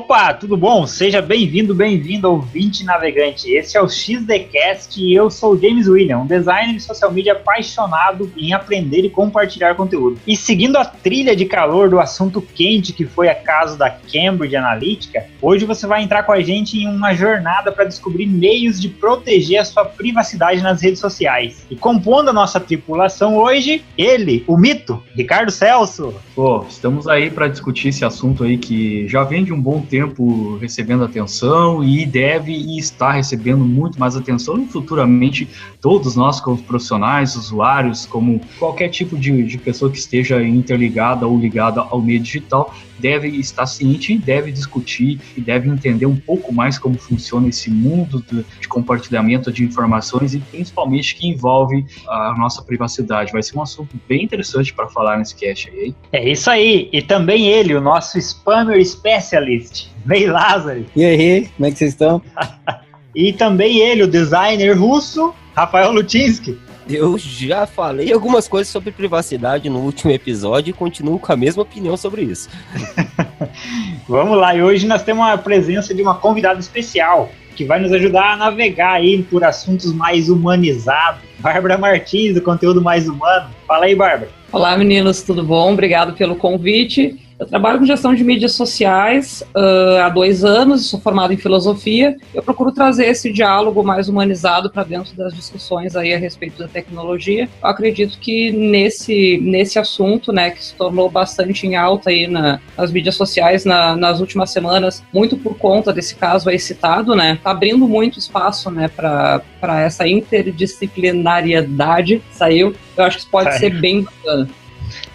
Opa, tudo bom? Seja bem-vindo, ouvinte navegante. Esse é o XDcast e eu sou o James William, um designer de social media apaixonado em aprender e compartilhar conteúdo. E seguindo a trilha de calor do assunto quente que foi a caso da Cambridge Analytica, hoje você vai entrar com a gente em uma jornada para descobrir meios de proteger a sua privacidade nas redes sociais. E compondo a nossa tripulação hoje, ele, o mito, Ricardo Celso. Pô, estamos aí para discutir esse assunto aí que já vem de um bom tempo recebendo atenção e deve e está recebendo muito mais atenção e futuramente todos nós como profissionais, usuários, como qualquer tipo de pessoa que esteja interligada ou ligada ao meio digital, deve estar ciente e deve discutir e deve entender um pouco mais como funciona esse mundo de compartilhamento de informações e principalmente que envolve a nossa privacidade. Vai ser um assunto bem interessante para falar nesse cast aí. É isso aí, e também ele, o nosso Spammer Specialist, Ney Lázaro. E aí, como é que vocês estão? E também ele, o designer russo, Rafael Lutinsky. Eu já falei algumas coisas sobre privacidade no último episódio e continuo com a mesma opinião sobre isso. Vamos lá, e hoje nós temos a presença de uma convidada especial que vai nos ajudar a navegar aí por assuntos mais humanizados. Bárbara Martins, do Conteúdo Mais Humano. Fala aí, Bárbara. Olá, meninos, tudo bom? Obrigado pelo convite. Eu trabalho com gestão de mídias sociais há 2 anos, sou formado em filosofia. Eu procuro trazer esse diálogo mais humanizado para dentro das discussões aí a respeito da tecnologia. Eu acredito que nesse assunto, né, que se tornou bastante em alta aí nas mídias sociais nas últimas semanas, muito por conta desse caso aí citado, né, tá abrindo muito espaço, né, para essa interdisciplinariedade. Eu acho que isso pode ser bem bacana.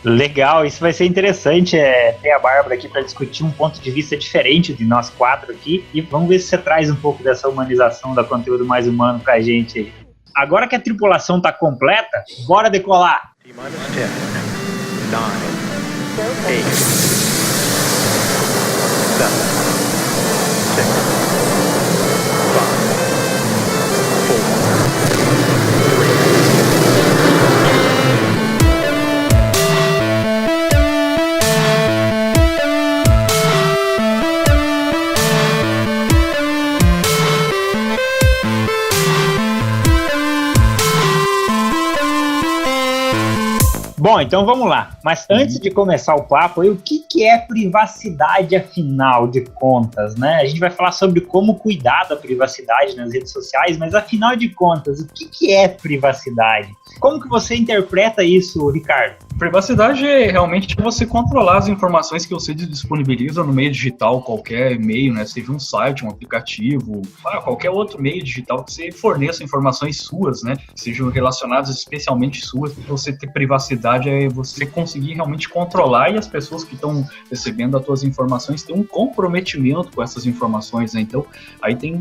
Legal, isso vai ser interessante ter a Bárbara aqui para discutir um ponto de vista diferente de nós 4 aqui e vamos ver se você traz um pouco dessa humanização do Conteúdo Mais Humano pra gente aí. Agora que a tripulação tá completa, bora decolar! T-10, 9, 8, 7, 6, 5, 4, Bom, então vamos lá. Mas antes de começar o papo, o que é privacidade, afinal de contas, né? A gente vai falar sobre como cuidar da privacidade nas redes sociais, mas afinal de contas, o que é privacidade? Como que você interpreta isso, Ricardo? Privacidade é realmente você controlar as informações que você disponibiliza no meio digital, qualquer meio, né? Seja um site, um aplicativo, qualquer outro meio digital que você forneça informações suas, né? Sejam relacionadas especialmente suas. Você ter privacidade é você conseguir realmente controlar e as pessoas que estão recebendo as suas informações têm um comprometimento com essas informações, né? Então, aí tem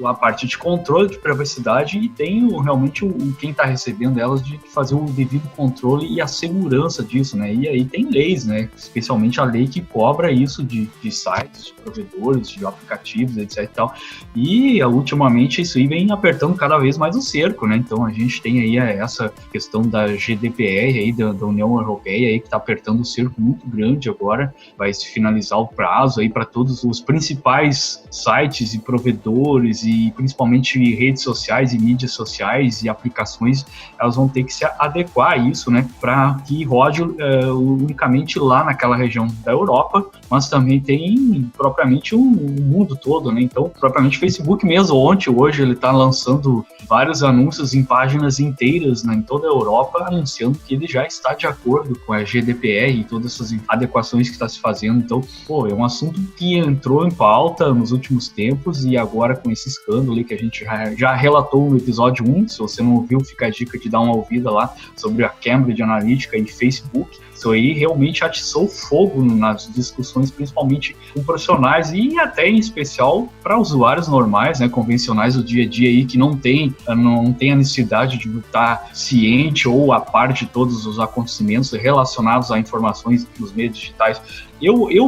a parte de controle de privacidade e tem realmente quem está recebendo elas de fazer o devido controle e a segurança disso, né? E aí tem leis, né? Especialmente a lei que cobra isso de sites, de provedores, de aplicativos, etc e tal. E ultimamente isso aí vem apertando cada vez mais o cerco, né? Então a gente tem aí essa questão da GDPR aí, da União Europeia aí, que está apertando o cerco muito grande agora. Vai se finalizar o prazo aí para todos os principais sites e provedores e principalmente redes sociais e mídias sociais e aplicações, elas vão ter que se adequar a isso, né? Para que rode unicamente lá naquela região da Europa, mas também tem propriamente o mundo todo, né? Então, propriamente o Facebook mesmo, hoje ele está lançando vários anúncios em páginas inteiras, né, em toda a Europa, anunciando que ele já está de acordo com a GDPR e todas essas adequações que está se fazendo. Então, é um assunto que entrou em pauta nos últimos tempos e agora com esse escândalo aí que a gente já relatou no episódio 1, se você não ouviu, fica a dica de dar uma ouvida lá sobre a Cambridge Analytica e Facebook. Isso aí realmente atiçou fogo nas discussões, principalmente com profissionais e até em especial para usuários normais, né, convencionais do dia a dia aí, que não tem a necessidade de estar ciente ou a par de todos os acontecimentos relacionados a informações nos meios digitais.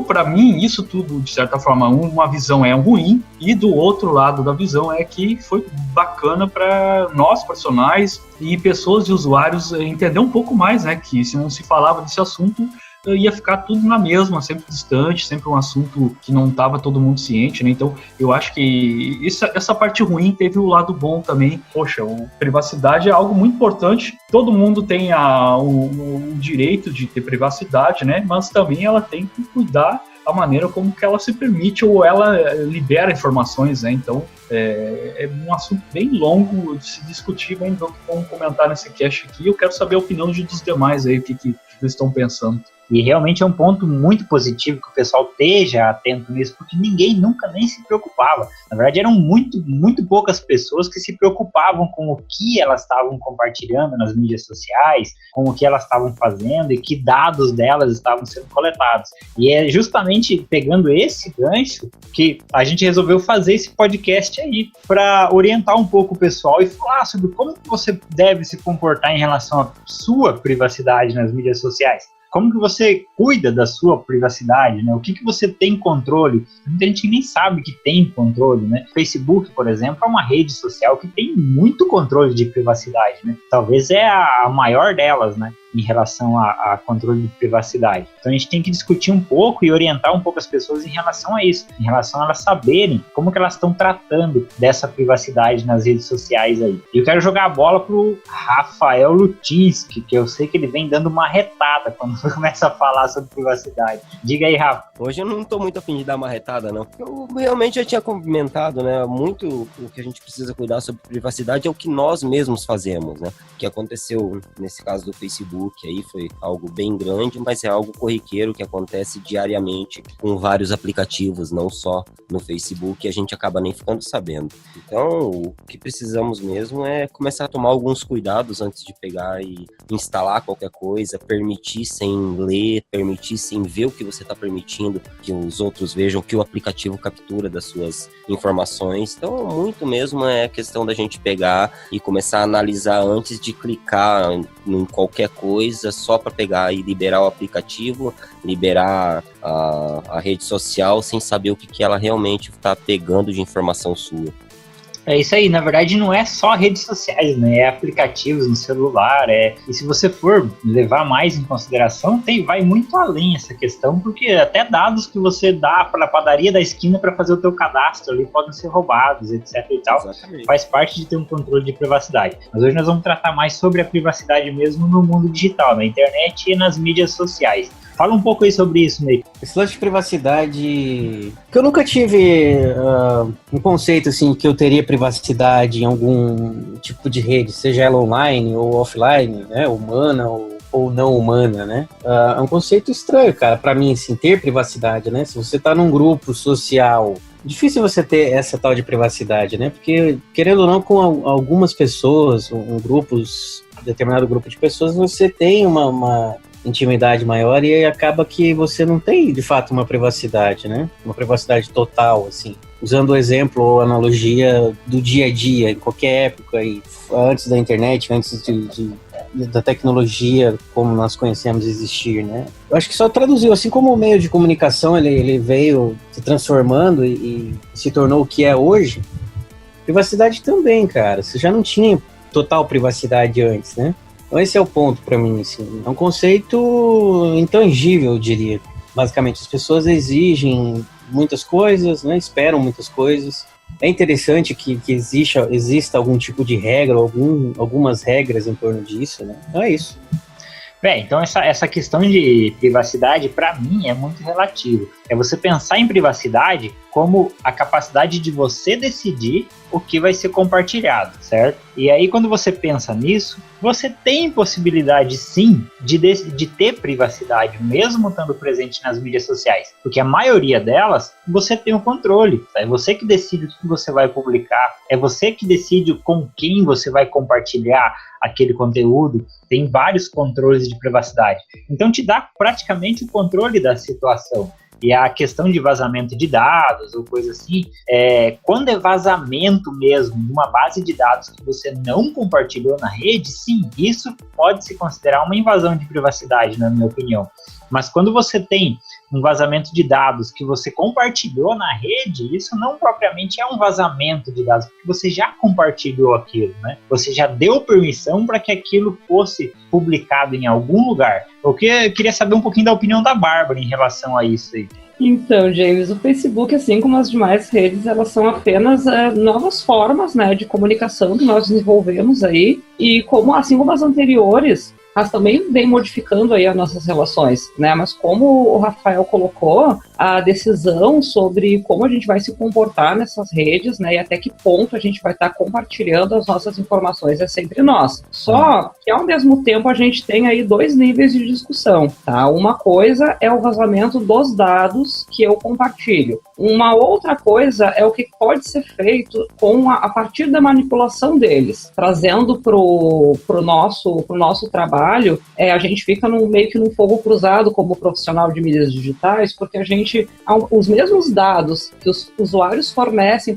Para mim, isso tudo, de certa forma, uma visão é ruim, e do outro lado da visão é que foi bacana para nós, profissionais e pessoas e usuários entender um pouco mais, né, que se não se falava desse assunto ia ficar tudo na mesma, sempre distante, sempre um assunto que não estava todo mundo ciente, né? Então, eu acho que essa parte ruim teve o lado bom também. Poxa, privacidade é algo muito importante. Todo mundo tem o direito de ter privacidade, né? Mas também ela tem que cuidar a maneira como que ela se permite ou ela libera informações, né? Então, é um assunto bem longo de se discutir, vamos comentar nesse cast aqui. Eu quero saber a opinião dos demais aí, o que eles estão pensando. E realmente é um ponto muito positivo que o pessoal esteja atento nisso, porque ninguém nunca nem se preocupava. Na verdade, eram muito poucas pessoas que se preocupavam com o que elas estavam compartilhando nas mídias sociais, com o que elas estavam fazendo e que dados delas estavam sendo coletados. E é justamente pegando esse gancho que a gente resolveu fazer esse podcast aí, para orientar um pouco o pessoal e falar sobre como que você deve se comportar em relação à sua privacidade nas mídias sociais. Como que você cuida da sua privacidade, né? O que você tem controle? Muita gente nem sabe que tem controle, né? Facebook, por exemplo, é uma rede social que tem muito controle de privacidade, né? Talvez é a maior delas, né? Em relação a controle de privacidade. Então a gente tem que discutir um pouco e orientar um pouco as pessoas em relação a isso, em relação a elas saberem como que elas estão tratando dessa privacidade nas redes sociais aí. E eu quero jogar a bola pro Rafael Lutinski, que eu sei que ele vem dando uma retada quando começa a falar sobre privacidade. Diga aí, Rafa. Hoje eu não tô muito afim de dar uma retada, não. Eu realmente já tinha comentado, né? Muito o que a gente precisa cuidar sobre privacidade é o que nós mesmos fazemos, né? O que aconteceu nesse caso do Facebook aí foi algo bem grande, mas é algo corriqueiro que acontece diariamente com vários aplicativos, não só no Facebook, e a gente acaba nem ficando sabendo. Então, o que precisamos mesmo é começar a tomar alguns cuidados antes de pegar e instalar qualquer coisa, permitir sem ler, permitir sem ver o que você está permitindo que os outros vejam, que o aplicativo captura das suas informações. Então, muito mesmo é questão da gente pegar e começar a analisar antes de clicar em qualquer coisa, só para pegar e liberar o aplicativo, liberar a rede social sem saber o que ela realmente está pegando de informação sua. É isso aí, na verdade não é só redes sociais, né? É aplicativos no celular, e se você for levar mais em consideração, vai muito além essa questão, porque até dados que você dá para a padaria da esquina para fazer o teu cadastro ali podem ser roubados, etc e tal. Exatamente. Faz parte de ter um controle de privacidade. Mas hoje nós vamos tratar mais sobre a privacidade mesmo no mundo digital, na internet e nas mídias sociais. Fala um pouco aí sobre isso, Ney. Esse lance de privacidade... que eu nunca tive um conceito assim que eu teria privacidade em algum tipo de rede, seja ela online ou offline, né, humana ou não humana, né? É um conceito estranho, cara, pra mim, assim, ter privacidade, né? Se você tá num grupo social, difícil você ter essa tal de privacidade, né? Porque, querendo ou não, com algumas pessoas, determinado grupo de pessoas, você tem uma intimidade maior e acaba que você não tem, de fato, uma privacidade, né? Uma privacidade total, assim. Usando o exemplo ou analogia do dia a dia, em qualquer época, e antes da internet, antes da tecnologia como nós conhecemos existir, né? Eu acho que só traduziu, assim como o meio de comunicação ele veio se transformando e se tornou o que é hoje, privacidade também, cara. Você já não tinha total privacidade antes, né? Então esse é o ponto para mim, assim. É um conceito intangível, eu diria. Basicamente, as pessoas exigem muitas coisas, né? Esperam muitas coisas. É interessante que exista algum tipo de regra, algumas regras em torno disso, né? Então é isso. Bem, então essa questão de privacidade, para mim, é muito relativo. É você pensar em privacidade como a capacidade de você decidir o que vai ser compartilhado, certo? E aí, quando você pensa nisso, você tem possibilidade, sim, de ter privacidade, mesmo estando presente nas mídias sociais. Porque a maioria delas, você tem o controle. Tá? É você que decide o que você vai publicar, é você que decide com quem você vai compartilhar aquele conteúdo. Tem vários controles de privacidade. Então, te dá praticamente o controle da situação. E a questão de vazamento de dados ou coisa assim, quando é vazamento mesmo de uma base de dados que você não compartilhou na rede, sim, isso pode se considerar uma invasão de privacidade, na minha opinião. Mas quando você tem um vazamento de dados que você compartilhou na rede, isso não propriamente é um vazamento de dados, porque você já compartilhou aquilo, né? Você já deu permissão para que aquilo fosse publicado em algum lugar. Eu queria saber um pouquinho da opinião da Bárbara em relação a isso aí. Então, James, o Facebook, assim como as demais redes, elas são apenas novas formas, né, de comunicação que nós desenvolvemos aí, e assim como as anteriores, elas também vêm modificando aí as nossas relações, né? Mas como o Rafael colocou, a decisão sobre como a gente vai se comportar nessas redes, né? E até que ponto a gente vai estar compartilhando as nossas informações é sempre nossa. Só que ao mesmo tempo a gente tem aí 2 níveis de discussão, tá? Uma coisa é o vazamento dos dados que eu compartilho. Uma outra coisa é o que pode ser feito a partir da manipulação deles, trazendo pro nosso trabalho. A gente fica meio que num fogo cruzado como profissional de mídias digitais, porque os mesmos dados que os usuários fornecem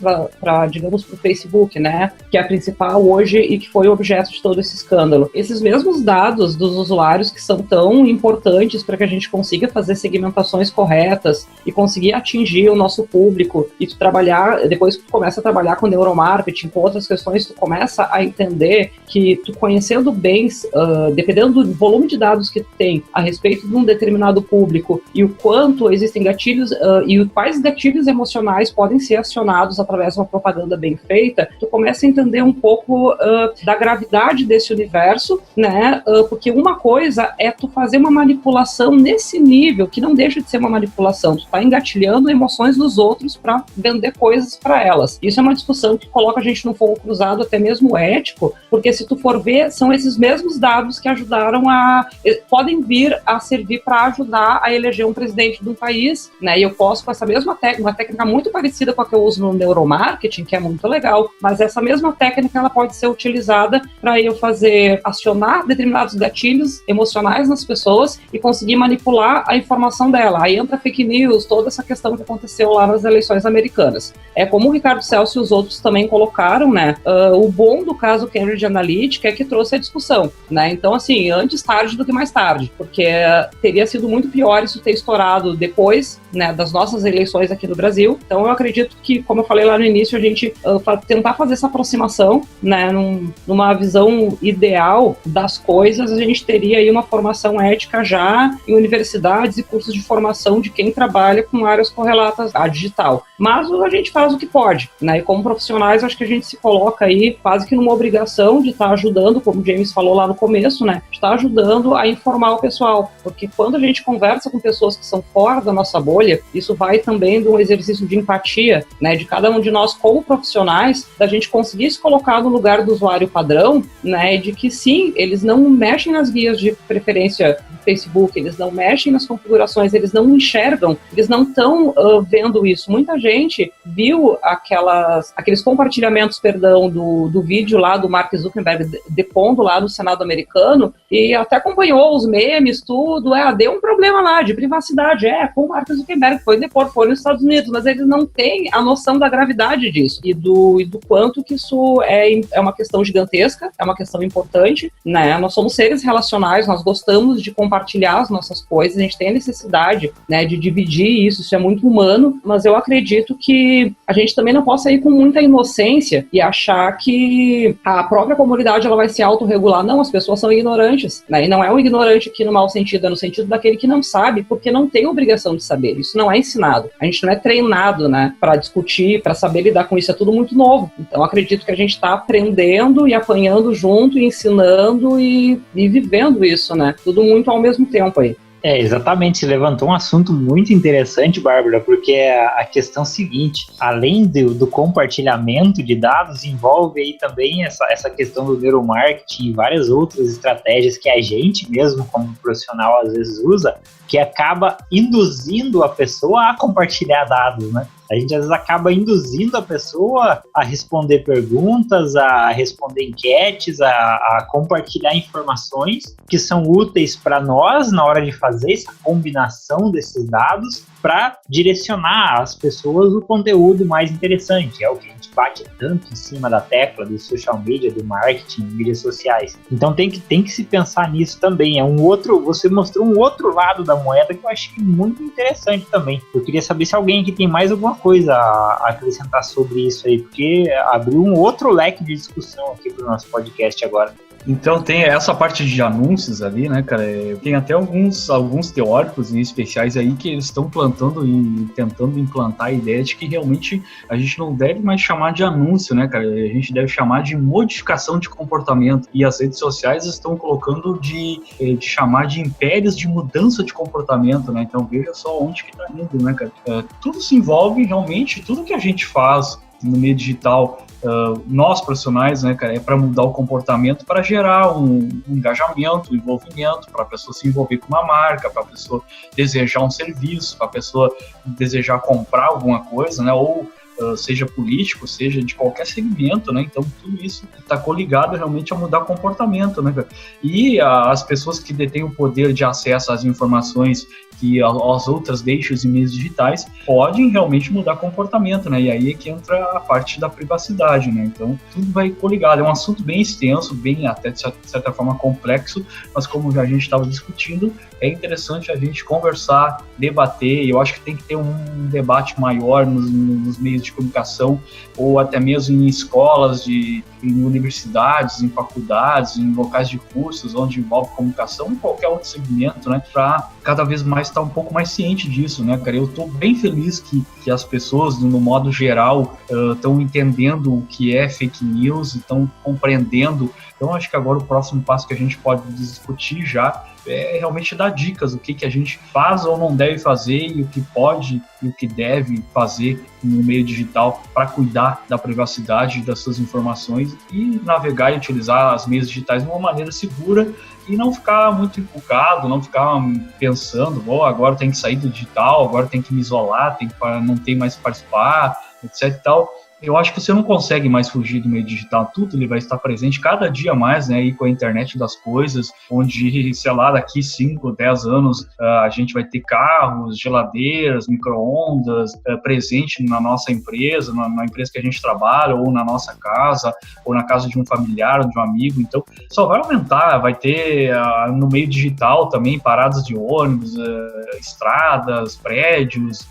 digamos, para o Facebook, né, que é a principal hoje e que foi objeto de todo esse escândalo. Esses mesmos dados dos usuários que são tão importantes para que a gente consiga fazer segmentações corretas e conseguir atingir o nosso público e depois que tu começa a trabalhar com neuromarketing, com outras questões, tu começa a entender que tu conhecendo bem, dependendo do volume de dados que tu tem a respeito de um determinado público e o quanto existem gatilhos e quais gatilhos emocionais podem ser acionados através de uma propaganda bem feita, tu começa a entender um pouco da gravidade desse universo, né? Porque uma coisa é tu fazer uma manipulação nesse nível, que não deixa de ser uma manipulação, tu tá engatilhando emoções dos outros para vender coisas para elas. Isso é uma discussão que coloca a gente num fogo cruzado, até mesmo ético, porque se tu for ver, são esses mesmos dados que podem vir a servir para ajudar a eleger um presidente de um país, né? E eu posso, com essa mesma técnica, uma técnica muito parecida com a que eu uso no neuromarketing, que é muito legal, mas essa mesma técnica ela pode ser utilizada para eu acionar determinados gatilhos emocionais nas pessoas e conseguir manipular a informação dela. Aí entra fake news, toda essa questão que aconteceu lá nas eleições americanas. Como o Ricardo Celso e os outros também colocaram, né? O bom do caso Cambridge Analytica é que trouxe a discussão, né? Então, assim, antes tarde do que mais tarde, porque teria sido muito pior isso ter estourado depois, né, das nossas eleições aqui no Brasil. Então eu acredito que, como eu falei lá no início, a gente tentar fazer essa aproximação, né, numa visão ideal das coisas, a gente teria aí uma formação ética já em universidades e cursos de formação de quem trabalha com áreas correlatas à digital. Mas a gente faz o que pode, né, e como profissionais acho que a gente se coloca aí quase que numa obrigação de estar ajudando, como o James falou lá no começo, né, de estar ajudando a informar o pessoal, porque quando a gente conversa com pessoas que são fora da nossa bolha, isso vai também de um exercício de empatia, né, de cada um de nós como profissionais, da gente conseguir se colocar no lugar do usuário padrão, né, de que sim, eles não mexem nas guias de preferência do Facebook, eles não mexem nas configurações, eles não enxergam, eles não estão vendo isso. Muita gente viu aqueles compartilhamentos, do vídeo lá do Mark Zuckerberg depondo lá no Senado americano e até acompanhou os memes, tudo, deu um problema lá de privacidade, com o Mark Zuckerberg, foi nos Estados Unidos, mas eles não têm a noção da gravidade disso e do quanto que isso é uma questão gigantesca, é uma questão importante, né? Nós somos seres relacionais, nós gostamos de compartilhar as nossas coisas, a gente tem a necessidade, né, de dividir isso é muito humano, mas eu acredito que a gente também não possa ir com muita inocência e achar que a própria comunidade ela vai se autorregular. Não, as pessoas são ignorantes, né? E não é um ignorante aqui no mau sentido, é no sentido daquele que não sabe, porque não tem obrigação de saber. Isso não é ensinado. A gente não é treinado, né, para discutir, para saber lidar com isso. É tudo muito novo. Então, acredito que a gente está aprendendo e apanhando junto, e ensinando e vivendo isso, né? Tudo muito ao mesmo tempo aí. Exatamente, você levantou um assunto muito interessante, Bárbara, porque é a questão seguinte, além do compartilhamento de dados, envolve aí também essa questão do neuromarketing e várias outras estratégias que a gente mesmo, como profissional, às vezes usa, que acaba induzindo a pessoa a compartilhar dados, né? A gente às vezes acaba induzindo a pessoa a responder perguntas, a responder enquetes, a compartilhar informações que são úteis para nós na hora de fazer essa combinação desses dados para direcionar às pessoas o conteúdo mais interessante. É o que a gente bate tanto em cima da tecla do social media, do marketing, mídias sociais. Então tem que se pensar nisso também. Você mostrou um outro lado da moeda que eu achei muito interessante também. Eu queria saber se alguém aqui tem mais alguma coisa a acrescentar sobre isso aí, porque abriu um outro leque de discussão aqui para o nosso podcast agora. Então tem essa parte de anúncios ali, né, cara? Tem até alguns teóricos e especiais aí que eles estão plantando e tentando implantar a ideia de que realmente a gente não deve mais chamar de anúncio, né, cara? A gente deve chamar de modificação de comportamento. E as redes sociais estão colocando de chamar de impérios de mudança de comportamento, né? Então veja só onde que tá indo, né, cara? Tudo se envolve realmente, tudo que a gente faz no meio digital, nós profissionais, né, cara, é para mudar o comportamento, para gerar um engajamento, um envolvimento, para a pessoa se envolver com uma marca, para a pessoa desejar um serviço, para a pessoa desejar comprar alguma coisa, né, ou seja político, seja de qualquer segmento, né? Então tudo isso está coligado realmente a mudar comportamento, né, cara? E as pessoas que detêm o poder de acesso às informações que as outras deixam em meios digitais podem realmente mudar comportamento, né? E aí é que entra a parte da privacidade, né? Então tudo vai coligado. É um assunto bem extenso, bem até de certa forma complexo, mas como a gente estava discutindo, é interessante a gente conversar, debater. E eu acho que tem que ter um debate maior nos meios de comunicação, ou até mesmo em escolas, em universidades, em faculdades, em locais de cursos onde envolve comunicação, em qualquer outro segmento, né? Para cada vez mais estar um pouco mais ciente disso, né, cara? Eu estou bem feliz que as pessoas, no modo geral, estão entendendo o que é fake news, estão compreendendo. Então, acho que agora o próximo passo que a gente pode discutir já é realmente dar dicas do que a gente faz ou não deve fazer, e o que pode e o que deve fazer no meio digital para cuidar da privacidade das suas informações e navegar e utilizar as meias digitais de uma maneira segura e não ficar muito empolgado, não ficar pensando, agora tem que sair do digital, agora tem que me isolar, não tem mais que participar, etc e tal. Eu acho que você não consegue mais fugir do meio digital, tudo ele vai estar presente cada dia mais, né, aí com a internet das coisas, onde, sei lá, daqui 5, 10 anos a gente vai ter carros, geladeiras, micro-ondas presente na nossa empresa, na empresa que a gente trabalha, ou na nossa casa, ou na casa de um familiar, ou de um amigo. Então, só vai aumentar, vai ter no meio digital também paradas de ônibus, estradas, prédios,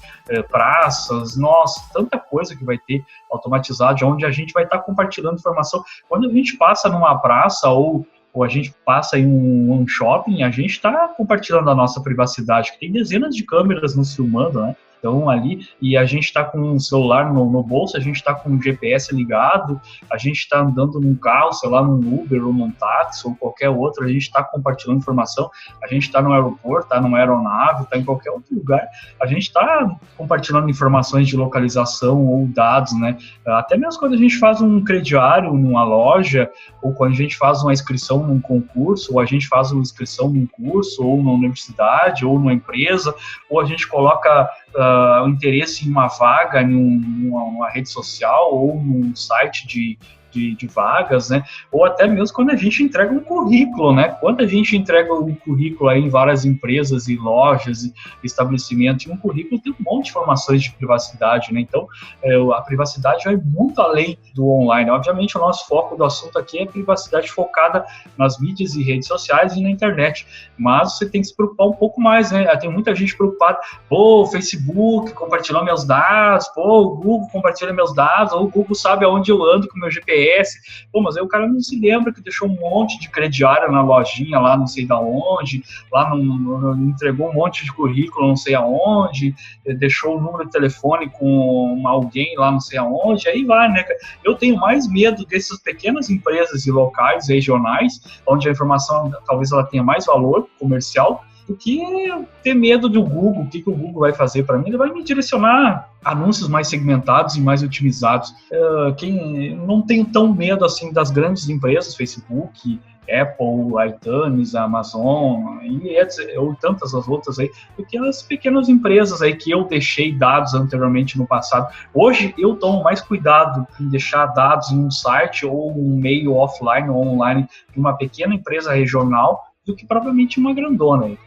praças, nossa, tanta coisa que vai ter automatizado, onde a gente vai estar compartilhando informação. Quando a gente passa numa praça ou a gente passa em um shopping, a gente está compartilhando a nossa privacidade, que tem dezenas de câmeras nos filmando, né? Então, ali, e a gente está com um celular no bolso, a gente está com o GPS ligado, a gente está andando num carro, sei lá, num Uber ou num táxi ou qualquer outro, a gente está compartilhando informação, a gente está no aeroporto, está numa aeronave, está em qualquer outro lugar, a gente está compartilhando informações de localização ou dados, né? Até mesmo quando a gente faz um crediário numa loja, ou quando a gente faz uma inscrição num concurso, ou a gente faz uma inscrição num curso, ou numa universidade, ou numa empresa, ou a gente coloca o interesse em uma vaga em uma rede social ou num site de vagas, né? Ou até mesmo quando a gente entrega um currículo, né? Quando a gente entrega um currículo aí em várias empresas e lojas e estabelecimentos, e um currículo tem um monte de informações de privacidade, né? Então, a privacidade vai muito além do online. Obviamente, o nosso foco do assunto aqui é privacidade focada nas mídias e redes sociais e na internet, mas você tem que se preocupar um pouco mais, né? Tem muita gente preocupada, o Facebook compartilhou meus dados, o Google compartilha meus dados, ou o Google sabe aonde eu ando com o meu GPS. Mas aí o cara não se lembra que deixou um monte de crediário na lojinha lá não sei da onde, lá entregou um monte de currículo não sei aonde, deixou o número de telefone com alguém lá não sei aonde, aí vai, né? Eu tenho mais medo dessas pequenas empresas e locais, regionais, onde a informação talvez ela tenha mais valor comercial, do que ter medo do Google. O que o Google vai fazer para mim? Ele vai me direcionar anúncios mais segmentados e mais otimizados. Quem não tem tão medo assim das grandes empresas, Facebook, Apple, iTunes, Amazon ou tantas as outras aí, do que as pequenas empresas aí que eu deixei dados anteriormente no passado. Hoje eu tomo mais cuidado em deixar dados em um site ou um meio offline ou online de uma pequena empresa regional do que propriamente uma grandona aí.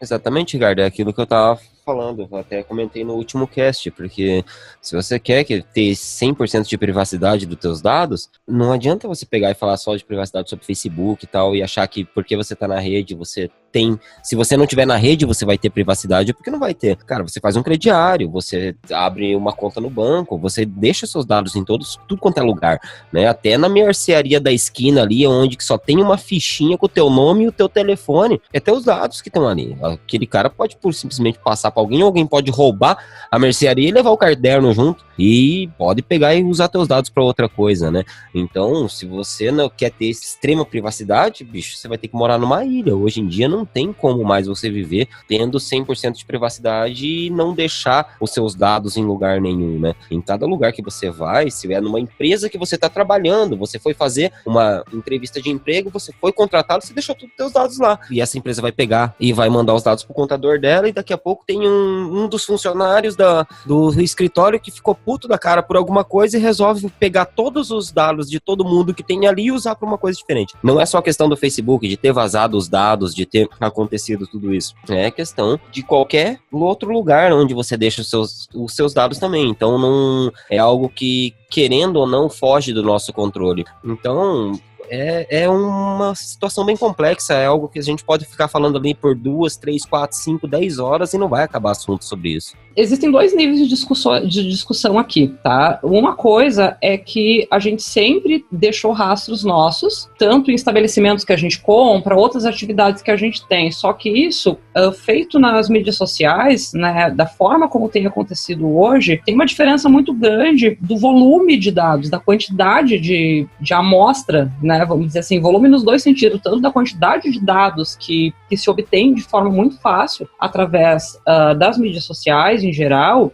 Exatamente, Ricardo, é aquilo que eu estava falando, eu até comentei no último cast, porque se você quer ter 100% de privacidade dos teus dados, não adianta você pegar e falar só de privacidade sobre Facebook e tal, e achar que porque você tá na rede, você tem... Se você não tiver na rede, você vai ter privacidade, porque não vai ter. Cara, você faz um crediário, você abre uma conta no banco, você deixa seus dados em tudo quanto é lugar, né? Até na mercearia da esquina ali, onde que só tem uma fichinha com o teu nome e o teu telefone, é teus dados que estão ali. Aquele cara pode simplesmente passar para alguém pode roubar a mercearia e levar o caderno junto, e pode pegar e usar teus dados para outra coisa, né? Então, se você não quer ter extrema privacidade, bicho, você vai ter que morar numa ilha. Hoje em dia não tem como mais você viver tendo 100% de privacidade e não deixar os seus dados em lugar nenhum, né? Em cada lugar que você vai, se é numa empresa que você está trabalhando, você foi fazer uma entrevista de emprego, você foi contratado, você deixou todos os seus dados lá. E essa empresa vai pegar e vai mandar os dados pro contador dela, e daqui a pouco tem um dos funcionários do escritório que ficou puto da cara por alguma coisa e resolve pegar todos os dados de todo mundo que tem ali e usar para uma coisa diferente. Não é só a questão do Facebook, de ter vazado os dados, de ter acontecido tudo isso. É questão de qualquer outro lugar onde você deixa os seus dados também. Então não é algo que, querendo ou não, foge do nosso controle. Então é uma situação bem complexa, é algo que a gente pode ficar falando ali por 2, 3, 4, 5, 10 horas e não vai acabar assunto sobre isso. Existem dois níveis de discussão aqui, tá? Uma coisa é que a gente sempre deixou rastros nossos, tanto em estabelecimentos que a gente compra, outras atividades que a gente tem, só que isso, feito nas mídias sociais, né, da forma como tem acontecido hoje, tem uma diferença muito grande do volume de dados, da quantidade de amostra, né, vamos dizer assim, volume nos dois sentidos, tanto da quantidade de dados que se obtém de forma muito fácil através das mídias sociais em geral,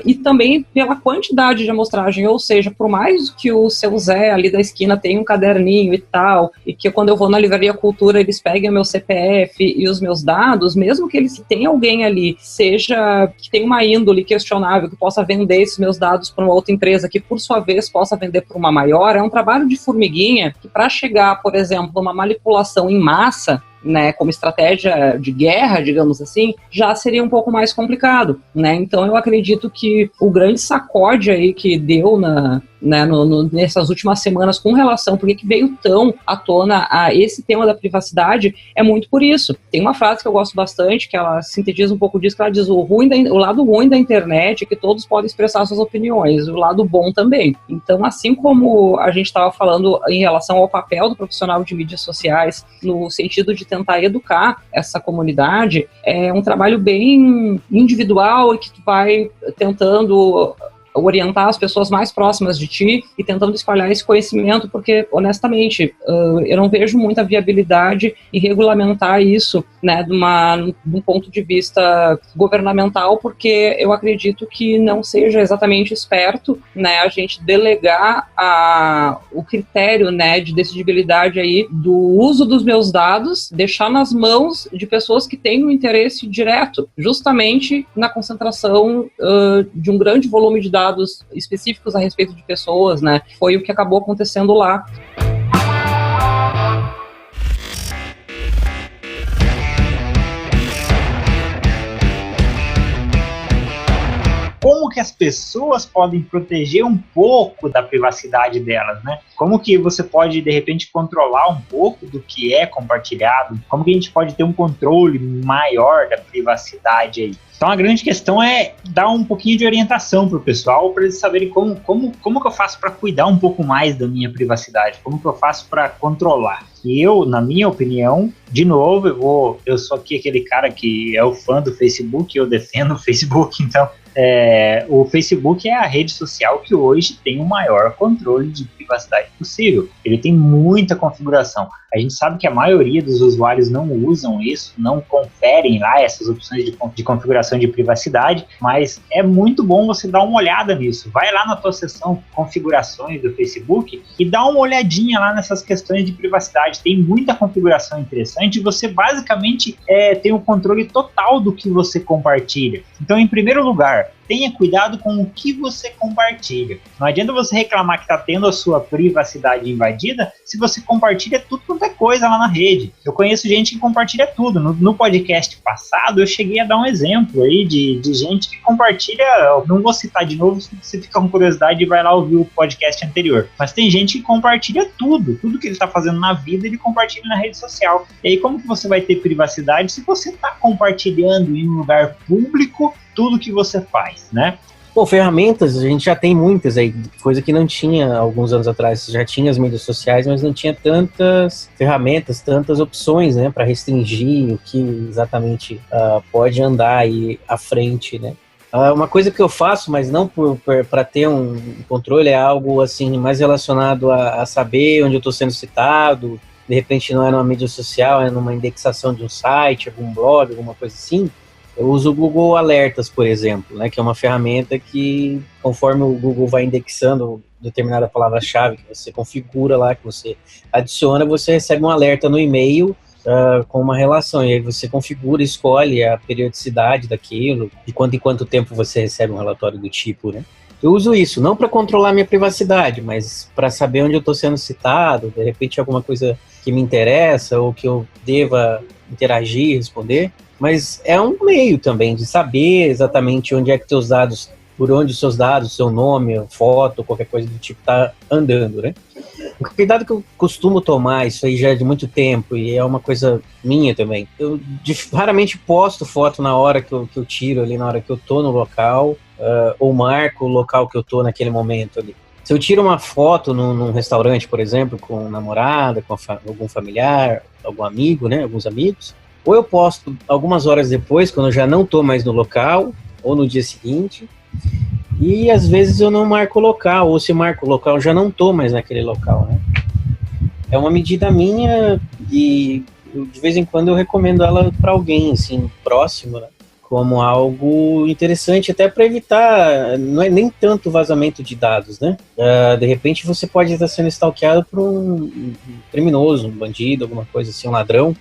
e também pela quantidade de amostragem, ou seja, por mais que o seu Zé ali da esquina tenha um caderninho e tal, e que quando eu vou na Livraria Cultura eles peguem o meu CPF e os meus dados, mesmo que eles tenham alguém ali, seja que tenha uma índole questionável, que possa vender esses meus dados para uma outra empresa, que por sua vez possa vender para uma maior, é um trabalho de formiguinha que para chegar, por exemplo, a uma manipulação em massa, né, como estratégia de guerra, digamos assim, já seria um pouco mais complicado, né? Então eu acredito que o grande sacode aí que deu nessas últimas semanas com relação por que veio tão à tona a esse tema da privacidade é muito por isso. Tem uma frase que eu gosto bastante, que ela sintetiza um pouco disso, que ela diz o lado ruim da internet é que todos podem expressar suas opiniões, o lado bom também. Então, assim como a gente estava falando em relação ao papel do profissional de mídias sociais, no sentido de tentar educar essa comunidade, é um trabalho bem individual e que tu vai tentando orientar as pessoas mais próximas de ti e tentando espalhar esse conhecimento, porque, honestamente, eu não vejo muita viabilidade em regulamentar isso, né, de um ponto de vista governamental, porque eu acredito que não seja exatamente esperto, né, a gente delegar o critério, né, de decidibilidade aí do uso dos meus dados, deixar nas mãos de pessoas que têm um interesse direto, justamente na concentração de um grande volume de dados específicos a respeito de pessoas, né? Foi o que acabou acontecendo lá. Como que as pessoas podem proteger um pouco da privacidade delas, né? Como que você pode, de repente, controlar um pouco do que é compartilhado? Como que a gente pode ter um controle maior da privacidade aí? Então a grande questão é dar um pouquinho de orientação para o pessoal, para eles saberem como que eu faço para cuidar um pouco mais da minha privacidade, como que eu faço para controlar. E eu, na minha opinião, de novo, eu sou aqui aquele cara que é o fã do Facebook, eu defendo o Facebook, então o Facebook é a rede social que hoje tem o maior controle de privacidade possível. Ele tem muita configuração. A gente sabe que a maioria dos usuários não usam isso, não conferem lá essas opções de configuração de privacidade, mas é muito bom você dar uma olhada nisso. Vai lá na tua seção configurações do Facebook e dá uma olhadinha lá nessas questões de privacidade. Tem muita configuração interessante e você basicamente tem o controle total do que você compartilha. Então, em primeiro lugar, tenha cuidado com o que você compartilha. Não adianta você reclamar que está tendo a sua privacidade invadida se você compartilha tudo quanto é coisa lá na rede. Eu conheço gente que compartilha tudo. No podcast passado, eu cheguei a dar um exemplo aí de gente que compartilha, não vou citar de novo, se você fica com curiosidade e vai lá ouvir o podcast anterior. Mas tem gente que compartilha tudo que ele está fazendo na vida, ele compartilha na rede social. E aí como que você vai ter privacidade se você está compartilhando em um lugar público tudo que você faz, né? Pô, ferramentas, a gente já tem muitas aí, coisa que não tinha alguns anos atrás. Já tinha as mídias sociais, mas não tinha tantas ferramentas, tantas opções, né, para restringir o que exatamente pode andar aí à frente, né. Uma coisa que eu faço, mas não para ter um controle, é algo assim mais relacionado a saber onde eu estou sendo citado. De repente não é numa mídia social, é numa indexação de um site, algum blog, alguma coisa assim. Eu uso o Google Alertas, por exemplo, né, que é uma ferramenta que, conforme o Google vai indexando determinada palavra-chave que você configura lá, que você adiciona, você recebe um alerta no e-mail com uma relação. E aí você configura, escolhe a periodicidade daquilo, de quanto em quanto tempo você recebe um relatório do tipo, né. Eu uso isso, não para controlar minha privacidade, mas para saber onde eu estou sendo citado, de repente alguma coisa que me interessa ou que eu deva interagir, responder. Mas é um meio também de saber exatamente onde é que teus dados, por onde os seus dados, seu nome, foto, qualquer coisa do tipo tá andando, né? O cuidado que eu costumo tomar, isso aí já é de muito tempo e é uma coisa minha também. Eu raramente posto foto na hora que eu tiro ali, na hora que eu tô no local, ou marco o local que eu tô naquele momento ali. Se eu tiro uma foto num restaurante, por exemplo, com namorada, com algum familiar, algum amigo, né, alguns amigos, ou eu posto algumas horas depois, quando eu já não estou mais no local, ou no dia seguinte, e às vezes eu não marco o local, ou se marco o local, eu já não estou mais naquele local, né? É uma medida minha e de vez em quando eu recomendo ela para alguém, assim, próximo, né? Como algo interessante, até para evitar, não é nem tanto vazamento de dados, né? De repente você pode estar sendo stalkeado por um criminoso, um bandido, alguma coisa assim, um ladrão.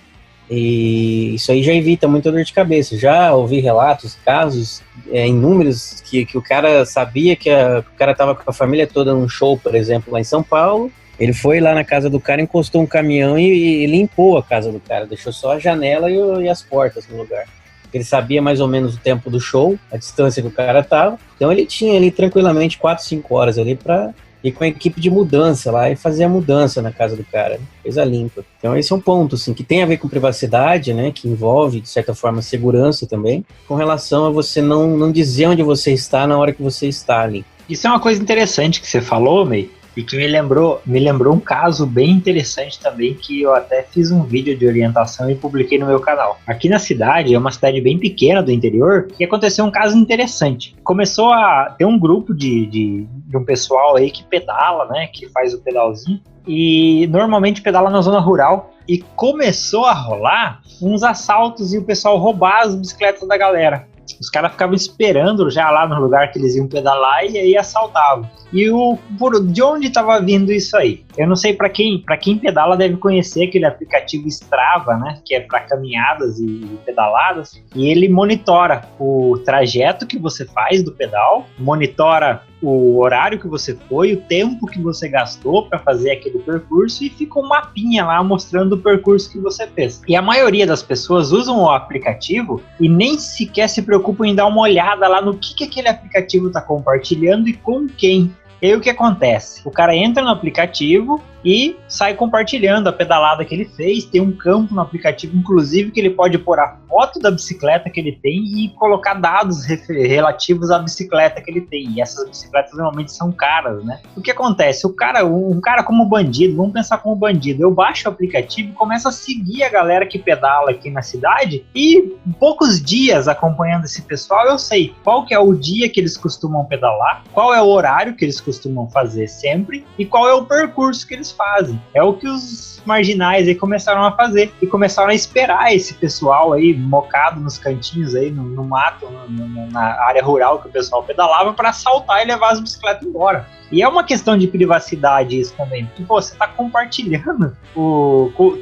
E isso aí já evita muita dor de cabeça. Já ouvi relatos, casos inúmeros que o cara sabia que o cara estava com a família toda num show, por exemplo, lá em São Paulo. Ele foi lá na casa do cara, encostou um caminhão e limpou a casa do cara, deixou só a janela e as portas no lugar. Ele sabia mais ou menos o tempo do show, a distância que o cara estava. Então ele tinha ali tranquilamente 4, 5 horas ali para ir com a equipe de mudança lá e fazer a mudança na casa do cara, né? Fez a limpa. Então esse é um ponto, assim, que tem a ver com privacidade, né? Que envolve, de certa forma, segurança também, com relação a você não dizer onde você está na hora que você está ali. Isso é uma coisa interessante que você falou, May, e que me lembrou um caso bem interessante também, que eu até fiz um vídeo de orientação e publiquei no meu canal. Aqui na cidade, é uma cidade bem pequena do interior, que aconteceu um caso interessante. Começou a ter um grupo de um pessoal aí que pedala, né, que faz o pedalzinho, e normalmente pedala na zona rural, e começou a rolar uns assaltos e o pessoal roubar as bicicletas da galera. Os caras ficavam esperando já lá no lugar que eles iam pedalar e aí assaltavam. E de onde estava vindo isso aí? Eu não sei, para quem pedala deve conhecer aquele aplicativo Strava, né? Que é para caminhadas e pedaladas. E ele monitora o trajeto que você faz do pedal, monitora o horário que você foi, o tempo que você gastou para fazer aquele percurso e fica um mapinha lá mostrando o percurso que você fez. E a maioria das pessoas usam o aplicativo e nem sequer se preocupam em dar uma olhada lá no que aquele aplicativo está compartilhando e com quem. E aí o que acontece? O cara entra no aplicativo e sai compartilhando a pedalada que ele fez. Tem um campo no aplicativo, inclusive, que ele pode pôr a foto da bicicleta que ele tem e colocar dados relativos à bicicleta que ele tem. E essas bicicletas normalmente são caras, né? O que acontece? Um cara como bandido, vamos pensar como bandido, eu baixo o aplicativo e começo a seguir a galera que pedala aqui na cidade e em poucos dias acompanhando esse pessoal, eu sei qual que é o dia que eles costumam pedalar, qual é o horário que eles costumam fazer sempre e qual é o percurso que eles fazem. É o que os marginais aí começaram a fazer e começaram a esperar esse pessoal aí mocado nos cantinhos aí no mato, na área rural que o pessoal pedalava para assaltar e levar as bicicletas embora. E é uma questão de privacidade isso também, porque você está compartilhando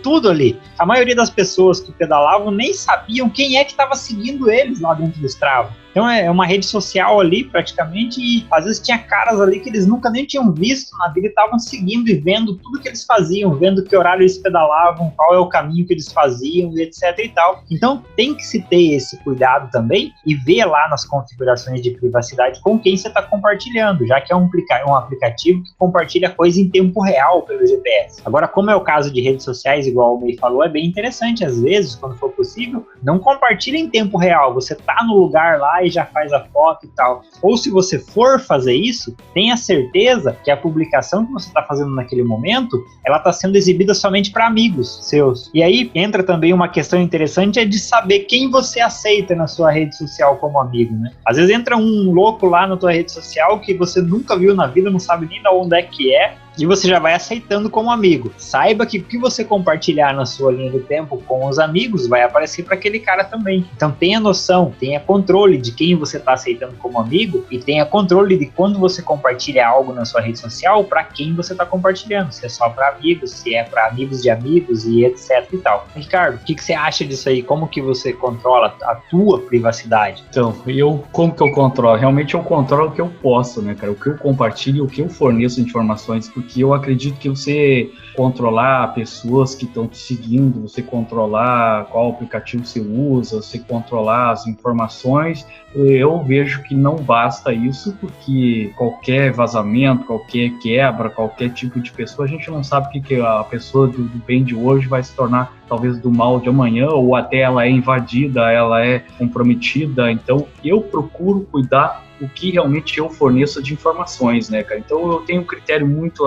tudo ali. A maioria das pessoas que pedalavam nem sabiam quem é que estava seguindo eles lá dentro do Strava. Então é uma rede social ali, praticamente, e às vezes tinha caras ali que eles nunca nem tinham visto na vida e estavam seguindo e vendo tudo que eles faziam, vendo que horário eles pedalavam, qual é o caminho que eles faziam, e etc e tal. Então tem que se ter esse cuidado também e ver lá nas configurações de privacidade com quem você está compartilhando, já que é um aplicativo que compartilha coisa em tempo real pelo GPS. Agora, como é o caso de redes sociais, igual o May falou, é bem interessante, às vezes, quando for possível, não compartilha em tempo real, você tá no lugar lá e já faz a foto e tal. Ou se você for fazer isso, tenha certeza que a publicação que você está fazendo naquele momento, ela está sendo exibida somente para amigos seus. E aí entra também uma questão interessante, é de saber quem você aceita na sua rede social como amigo, né? Às vezes entra um louco lá na tua rede social que você nunca viu na vida, não sabe nem de onde é que é, e você já vai aceitando como amigo. Saiba que o que você compartilhar na sua linha do tempo com os amigos vai aparecer para aquele cara também. Então tenha noção, tenha controle de quem você está aceitando como amigo e tenha controle de quando você compartilha algo na sua rede social, para quem você está compartilhando. Se é só para amigos, se é para amigos de amigos e etc e tal. Ricardo, o que você acha disso aí? Como que você controla a tua privacidade? Então, como que eu controlo? Realmente eu controlo o que eu posso, né, cara? O que eu compartilho, o que eu forneço de informações, porque eu acredito que você controlar pessoas que estão te seguindo, você controlar qual aplicativo você usa, você controlar as informações, eu vejo que não basta isso, porque qualquer vazamento, qualquer quebra, qualquer tipo de pessoa, a gente não sabe o que a pessoa do bem de hoje vai se tornar talvez do mal de amanhã, ou até ela é invadida, ela é comprometida. Então eu procuro cuidar o que realmente eu forneço de informações, né, cara? Então eu tenho um critério muito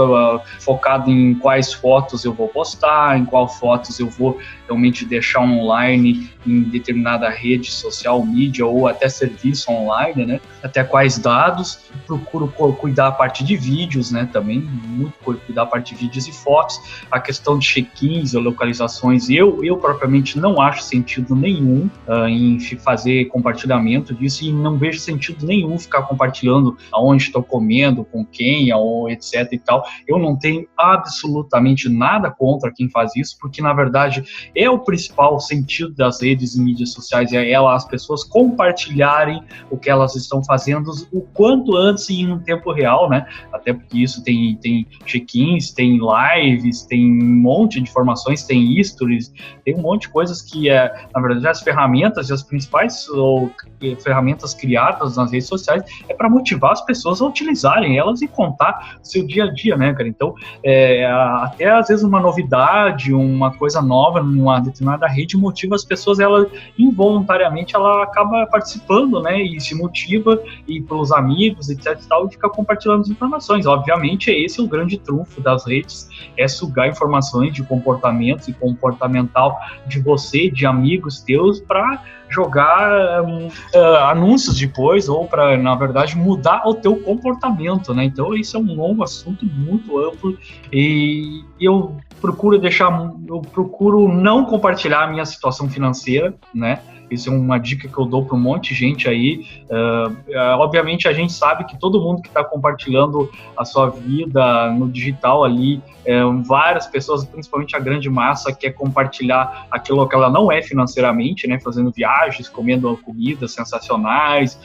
focado em quais fotos eu vou postar, em qual fotos eu vou realmente deixar online em determinada rede social, mídia ou até serviço online, né? Até quais dados. Procuro cuidar a parte de vídeos, né, também, muito cuidar a parte de vídeos e fotos. A questão de check-ins ou localizações, eu propriamente não acho sentido nenhum em fazer compartilhamento disso, e não vejo sentido nenhum ficar compartilhando aonde estou comendo, com quem, etc e tal. Eu não tenho absolutamente nada contra quem faz isso, porque na verdade é o principal sentido das redes e mídias sociais, é as pessoas compartilharem o que elas estão fazendo o quanto antes e em tempo real, né? Até porque isso tem check-ins, tem lives, tem um monte de informações, tem stories, tem um monte de coisas que na verdade as ferramentas e as principais ferramentas criadas nas redes sociais é para motivar as pessoas a utilizarem elas e contar seu dia a dia, né, cara? Então, até às vezes uma novidade, uma coisa nova numa determinada rede motiva as pessoas, ela involuntariamente ela acaba participando, né, e se motiva, e pelos amigos, etc e tal, e fica compartilhando as informações. Obviamente, esse é o grande trunfo das redes, é sugar informações de comportamento e comportamental de você, de amigos teus, para jogar anúncios depois, ou para, na verdade, mudar o teu comportamento, né? Então, isso é um longo assunto muito amplo, e eu procuro não compartilhar a minha situação financeira, né? Isso é uma dica que eu dou para um monte de gente aí. Obviamente, a gente sabe que todo mundo que está compartilhando a sua vida no digital ali, várias pessoas, principalmente a grande massa, quer compartilhar aquilo que ela não é financeiramente, né? Fazendo viagens, comendo comidas sensacionais,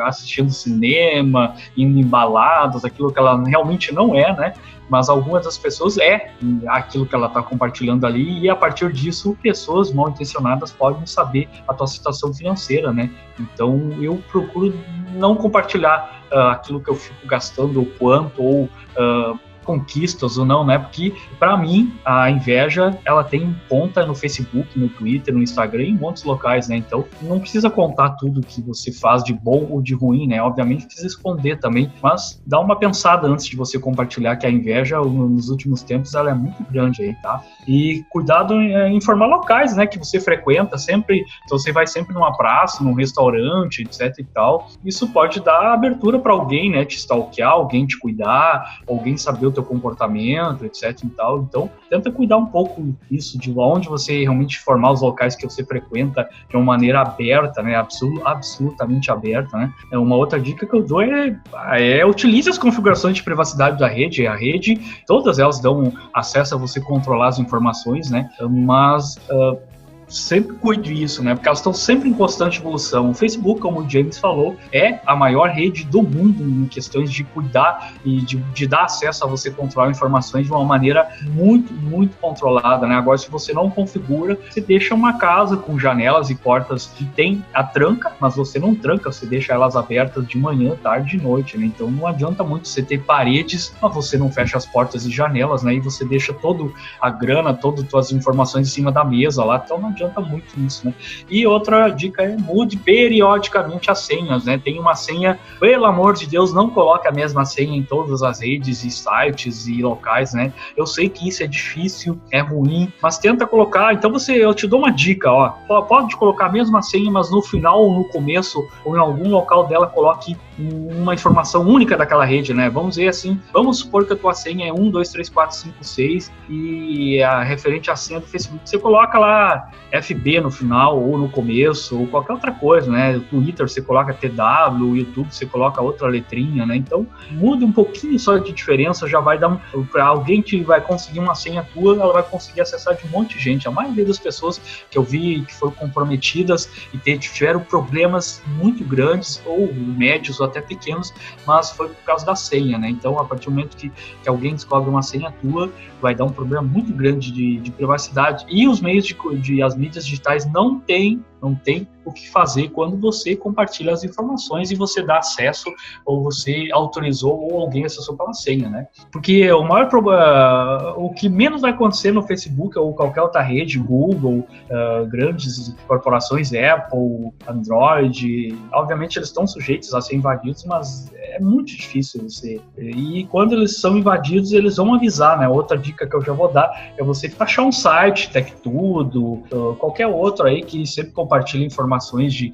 assistindo cinema, indo em baladas, aquilo que ela realmente não é, né? Mas algumas das pessoas aquilo que ela está compartilhando ali, e a partir disso pessoas mal intencionadas podem saber a tua situação financeira, né? Então eu procuro não compartilhar aquilo que eu fico gastando, ou quanto, ou conquistas ou não, né? Porque para mim a inveja, ela tem conta no Facebook, no Twitter, no Instagram, em muitos locais, né? Então não precisa contar tudo que você faz de bom ou de ruim, né? Obviamente precisa esconder também, mas dá uma pensada antes de você compartilhar, que a inveja nos últimos tempos ela é muito grande aí, tá? E cuidado em informar locais, né, que você frequenta sempre. Então você vai sempre numa praça, num restaurante, etc e tal. Isso pode dar abertura para alguém, né, te stalkear, alguém te cuidar, alguém saber o teu comportamento, etc e tal. Então tenta cuidar um pouco disso, de onde você realmente formar os locais que você frequenta de uma maneira aberta, né, absolutamente aberta, né. Uma outra dica que eu dou é utilize as configurações de privacidade da rede. A rede, todas elas dão acesso a você controlar as informações, né, mas sempre cuide disso, né? Porque elas estão sempre em constante evolução. O Facebook, como o James falou, é a maior rede do mundo em questões de cuidar e de dar acesso a você controlar informações de uma maneira muito, muito controlada, né? Agora, se você não configura, você deixa uma casa com janelas e portas que tem a tranca, mas você não tranca, você deixa elas abertas de manhã, tarde e noite, né? Então não adianta muito você ter paredes, mas você não fecha as portas e janelas, né? E você deixa toda a grana, todas as suas informações em cima da mesa lá, então não adianta muito isso, né? E outra dica é mude periodicamente as senhas, né? Tem uma senha, pelo amor de Deus, não coloque a mesma senha em todas as redes e sites e locais, né? Eu sei que isso é difícil, é ruim, mas tenta colocar. Então eu te dou uma dica, ó, pode colocar a mesma senha, mas no final ou no começo ou em algum local dela coloque uma informação única daquela rede, né? Vamos dizer assim, vamos supor que a tua senha é 1, 2, 3, 4, 5, 6 e a referente à senha do Facebook, você coloca lá FB no final ou no começo ou qualquer outra coisa, né? O Twitter você coloca TW, o YouTube você coloca outra letrinha, né? Então muda um pouquinho só de diferença, já vai dar para alguém que vai conseguir uma senha tua, ela vai conseguir acessar de um monte de gente. A maioria das pessoas que eu vi que foram comprometidas e tiveram problemas muito grandes ou médios ou até pequenos, mas foi por causa da senha, né? Então, a partir do momento que alguém descobre uma senha tua, vai dar um problema muito grande de privacidade. E os meios as mídias digitais não tem o que fazer quando você compartilha as informações e você dá acesso ou você autorizou ou alguém acessou pela senha, né? Porque o maior problema, o que menos vai acontecer no Facebook ou qualquer outra rede, Google, grandes corporações, Apple, Android, obviamente eles estão sujeitos a ser invadidos, mas é muito difícil você. E quando eles são invadidos, eles vão avisar, né? Outra dica que eu já vou dar é você achar um site, TechTudo, qualquer outro aí que sempre compartilha informações de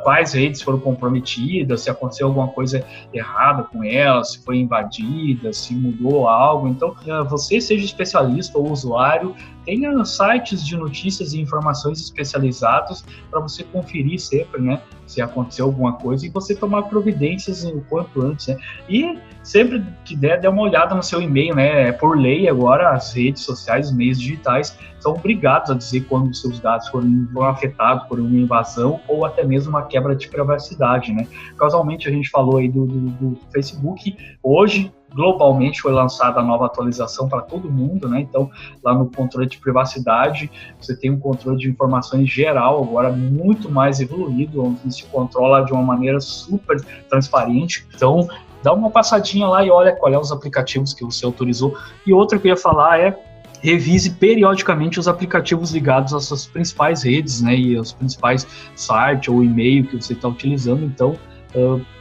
quais redes foram comprometidas, se aconteceu alguma coisa errada com elas, se foi invadida, se mudou algo. Então, você seja especialista ou usuário, tenha sites de notícias e informações especializados para você conferir sempre, né, se aconteceu alguma coisa e você tomar providências o quanto antes, né? E sempre que der, dê uma olhada no seu e-mail, né? Por lei agora, as redes sociais, os meios digitais são obrigados a dizer quando os seus dados foram afetados por uma invasão ou até mesmo uma quebra de privacidade, né? Casualmente a gente falou aí do Facebook, hoje globalmente foi lançada a nova atualização para todo mundo, né? Então, lá no controle de privacidade, você tem um controle de informações geral, agora muito mais evoluído, onde se controla de uma maneira super transparente. Então, dá uma passadinha lá e olha qual é os aplicativos que você autorizou. E outra que eu ia falar é revise periodicamente os aplicativos ligados às suas principais redes, né? E aos principais sites ou e-mail que você está utilizando. Então,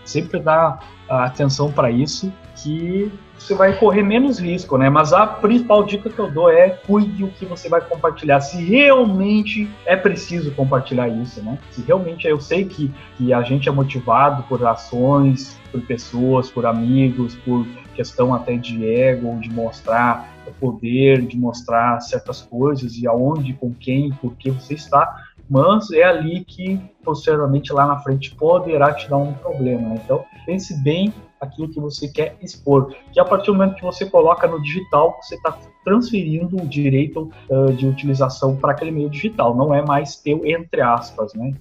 sempre dá atenção para isso, que você vai correr menos risco, né? Mas a principal dica que eu dou é cuide o que você vai compartilhar, se realmente é preciso compartilhar isso, né? Se realmente, eu sei que a gente é motivado por ações, por pessoas, por amigos, por questão até de ego, de mostrar poder, de mostrar certas coisas e aonde, com quem, por que você está, mas é ali que, posteriormente, lá na frente, poderá te dar um problema, né? Então, pense bem aquilo que você quer expor, que a partir do momento que você coloca no digital, você está transferindo o direito de utilização para aquele meio digital, não é mais teu, entre aspas, né?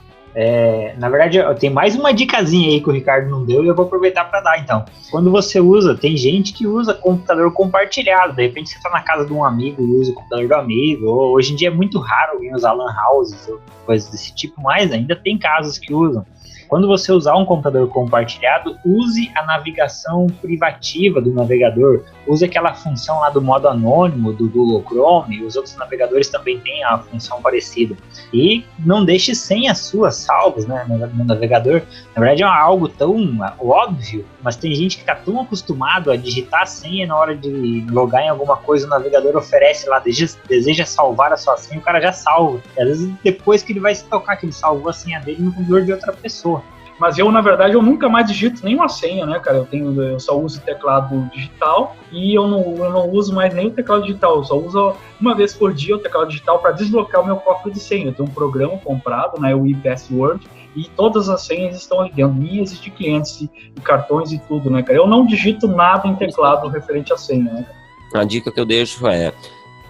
Na verdade, tem mais uma dicasinha aí que o Ricardo não deu e eu vou aproveitar para dar, então. Quando você usa, tem gente que usa computador compartilhado, de repente você está na casa de um amigo e usa o computador do amigo, ou hoje em dia é muito raro alguém usar lan houses ou coisas desse tipo, mas ainda tem casos que usam. Quando você usar um computador compartilhado, use a navegação privativa do navegador, use aquela função lá do modo anônimo do Google Chrome, os outros navegadores também têm a função parecida. E não deixe senhas suas salvas, né, no navegador. Na verdade é algo tão óbvio, mas tem gente que está tão acostumado a digitar a senha na hora de logar em alguma coisa, o navegador oferece lá, deseja salvar a sua senha, o cara já salva. E às vezes depois que ele vai se tocar que ele salvou a senha dele no computador de outra pessoa. Mas eu, na verdade, eu nunca mais digito nenhuma senha, né, cara? Eu só uso o teclado digital e eu não uso mais nem o teclado digital. Eu só uso uma vez por dia o teclado digital para desbloquear o meu cofre de senha. Eu tenho um programa comprado, né, o ePassword, e todas as senhas estão ali dentro, minhas e de clientes, e cartões e tudo, né, cara? Eu não digito nada em teclado referente à senha, né? A dica que eu deixo é,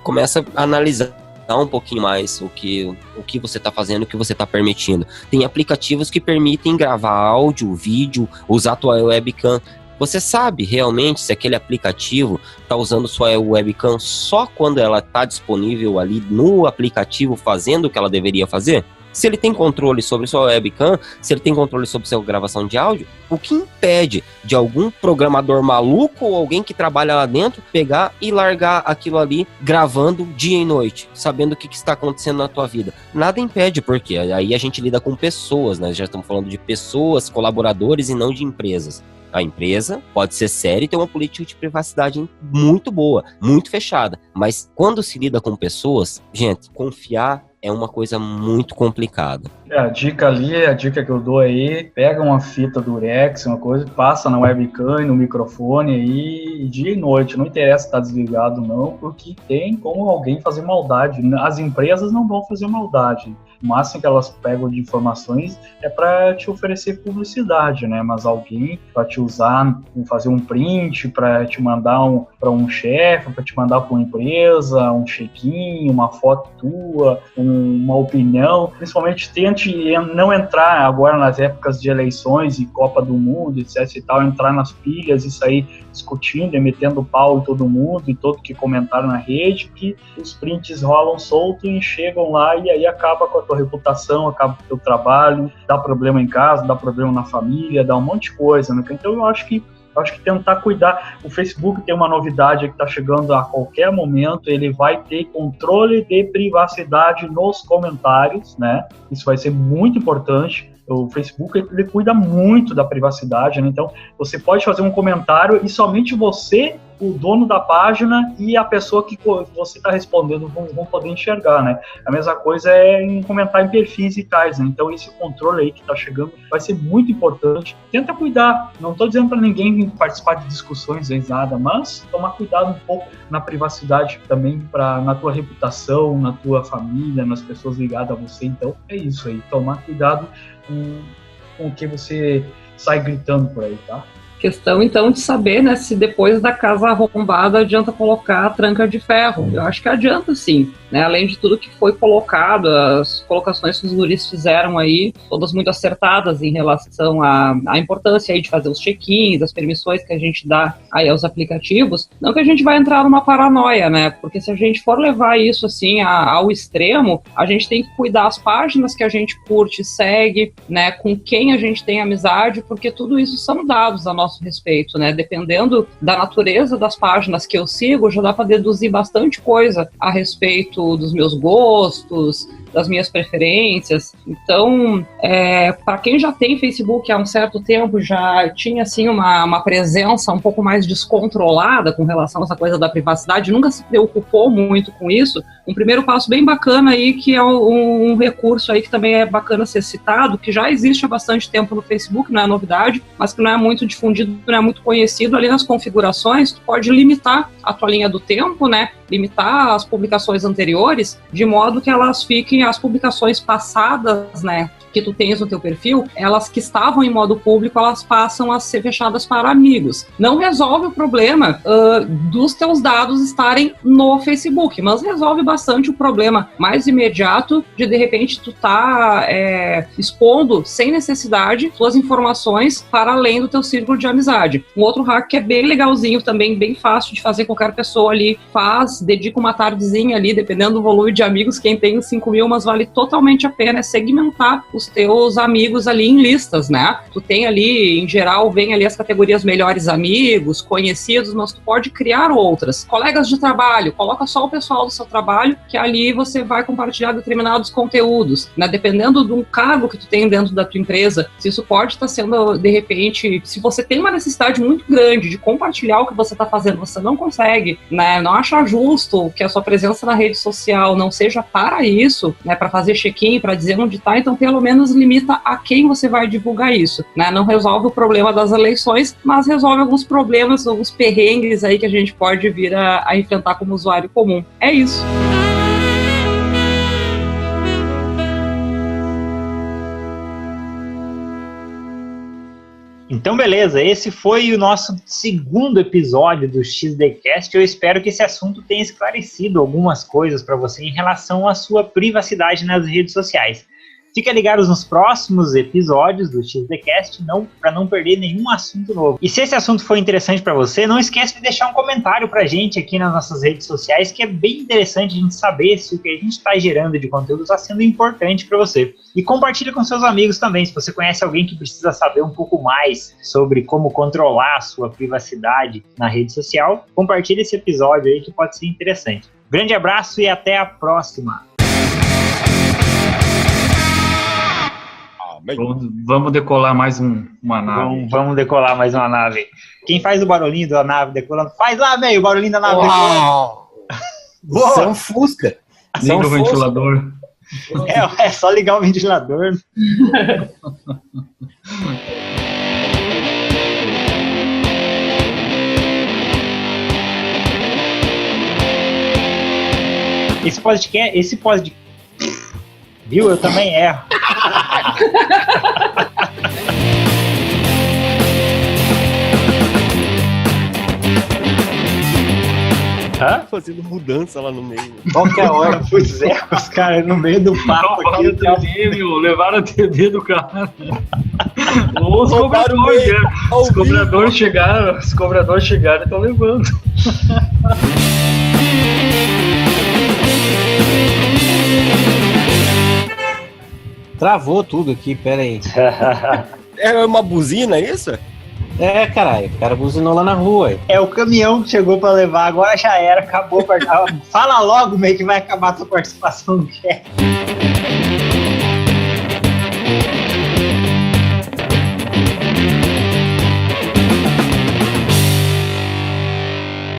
começa a analisar um pouquinho mais o que você está fazendo, o que você está permitindo. Tem aplicativos que permitem gravar áudio, vídeo, usar a tua webcam. Você sabe realmente se aquele aplicativo está usando sua webcam só quando ela está disponível ali no aplicativo fazendo o que ela deveria fazer? Se ele tem controle sobre sua webcam, se ele tem controle sobre sua gravação de áudio, o que impede de algum programador maluco ou alguém que trabalha lá dentro pegar e largar aquilo ali gravando dia e noite, sabendo o que está acontecendo na tua vida? Nada impede, porque aí a gente lida com pessoas, né? Já estamos falando de pessoas, colaboradores e não de empresas. A empresa pode ser séria e ter uma política de privacidade muito boa, muito fechada. Mas quando se lida com pessoas, gente, confiar é uma coisa muito complicada. A dica que eu dou aí, pega uma fita durex, uma coisa, passa na webcam, no microfone aí, dia e noite. Não interessa estar desligado não, porque tem como alguém fazer maldade. As empresas não vão fazer maldade. O máximo que elas pegam de informações é para te oferecer publicidade, né? Mas alguém para te usar, fazer um print, para te mandar para um chefe, para te mandar para uma empresa, um check-in, uma foto tua, uma opinião. Principalmente tente não entrar agora nas épocas de eleições e Copa do Mundo, etc e tal, entrar nas pilhas e sair discutindo e metendo pau em todo mundo e todo que comentaram na rede, que os prints rolam solto e chegam lá e aí acaba com a tua reputação, acaba com o teu trabalho, dá problema em casa, dá problema na família, dá um monte de coisa, né? Então eu acho que tentar cuidar. O Facebook tem uma novidade que está chegando a qualquer momento, ele vai ter controle de privacidade nos comentários, né? Isso vai ser muito importante. O Facebook, ele cuida muito da privacidade, né? Então, você pode fazer um comentário e somente você, o dono da página e a pessoa que você está respondendo vão poder enxergar, né? A mesma coisa é em comentar em perfis e tais, né? Então, esse controle aí que está chegando vai ser muito importante. Tenta cuidar. Não estou dizendo para ninguém participar de discussões nem nada, mas tomar cuidado um pouco na privacidade também, na tua reputação, na tua família, nas pessoas ligadas a você. Então, é isso aí. Tomar cuidado com o que você sai gritando por aí, tá? Questão, então, de saber, né, se depois da casa arrombada adianta colocar a tranca de ferro. Eu acho que adianta, sim. Né? Além de tudo que foi colocado, as colocações que os guris fizeram aí, todas muito acertadas em relação à importância aí de fazer os check-ins, as permissões que a gente dá aí aos aplicativos. Não que a gente vai entrar numa paranoia, né? Porque se a gente for levar isso, assim, ao extremo, a gente tem que cuidar das páginas que a gente curte, segue, né? Com quem a gente tem amizade, porque tudo isso são dados a nosso respeito, né? Dependendo da natureza das páginas que eu sigo, já dá para deduzir bastante coisa a respeito dos meus gostos, das minhas preferências. Então, para quem já tem Facebook há um certo tempo, já tinha assim uma presença um pouco mais descontrolada com relação a essa coisa da privacidade, nunca se preocupou muito com isso. Um primeiro passo bem bacana aí, que é um recurso aí que também é bacana ser citado, que já existe há bastante tempo no Facebook, não é novidade, mas que não é muito difundido, não é muito conhecido. Ali nas configurações, tu pode limitar a tua linha do tempo, né? Limitar as publicações anteriores, de modo que elas fiquem, as publicações passadas, né, que tu tens no teu perfil, elas que estavam em modo público, elas passam a ser fechadas para amigos. Não resolve o problema dos teus dados estarem no Facebook, mas resolve bastante o problema mais imediato de repente tu tá expondo sem necessidade suas informações para além do teu círculo de amizade. Um outro hack que é bem legalzinho também, bem fácil de fazer, qualquer pessoa ali faz, dedica uma tardezinha ali, dependendo do volume de amigos, quem tem 5.000, mas vale totalmente a pena, é segmentar os teus amigos ali em listas, né? Tu tem ali, em geral, vem ali as categorias melhores amigos, conhecidos, mas tu pode criar outras. Colegas de trabalho, coloca só o pessoal do seu trabalho, que ali você vai compartilhar determinados conteúdos, né? Dependendo de um cargo que tu tem dentro da tua empresa, se isso pode estar sendo, de repente, se você tem uma necessidade muito grande de compartilhar o que você está fazendo, você não consegue, né? Não acha justo que a sua presença na rede social não seja para isso, né? Para fazer check-in, para dizer onde está, então pelo menos limita a quem você vai divulgar isso, né? Não resolve o problema das eleições, mas resolve alguns problemas, alguns perrengues aí que a gente pode vir a enfrentar como usuário comum. É isso. Então, beleza, esse foi o nosso segundo episódio do XDcast. Eu espero que esse assunto tenha esclarecido algumas coisas para você em relação à sua privacidade nas redes sociais. Fica ligados nos próximos episódios do XDcast para não perder nenhum assunto novo. E se esse assunto for interessante para você, não esquece de deixar um comentário para a gente aqui nas nossas redes sociais, que é bem interessante a gente saber se o que a gente está gerando de conteúdo está sendo importante para você. E compartilha com seus amigos também. Se você conhece alguém que precisa saber um pouco mais sobre como controlar a sua privacidade na rede social, compartilha esse episódio aí que pode ser interessante. Grande abraço e até a próxima! Vamos decolar mais uma nave. Vamos decolar mais uma nave. Quem faz o barulhinho da nave decolando? Faz lá, velho, o barulhinho da nave decolando. Isso é um Fusca. Liga o ventilador. É só ligar o ventilador. Esse podcast... Viu? Eu também erro. Hã? Fazendo mudança lá no meio. Qual que é a hora? Pois é, os caras no meio do papo aqui. Levaram a TV do cara. Os cobradores chegaram e estão levando. Travou tudo aqui, pera aí. É uma buzina, é isso? É, caralho, o cara buzinou lá na rua. É o caminhão que chegou pra levar, agora já era, acabou. Fala logo, meio que vai acabar a sua participação no chat.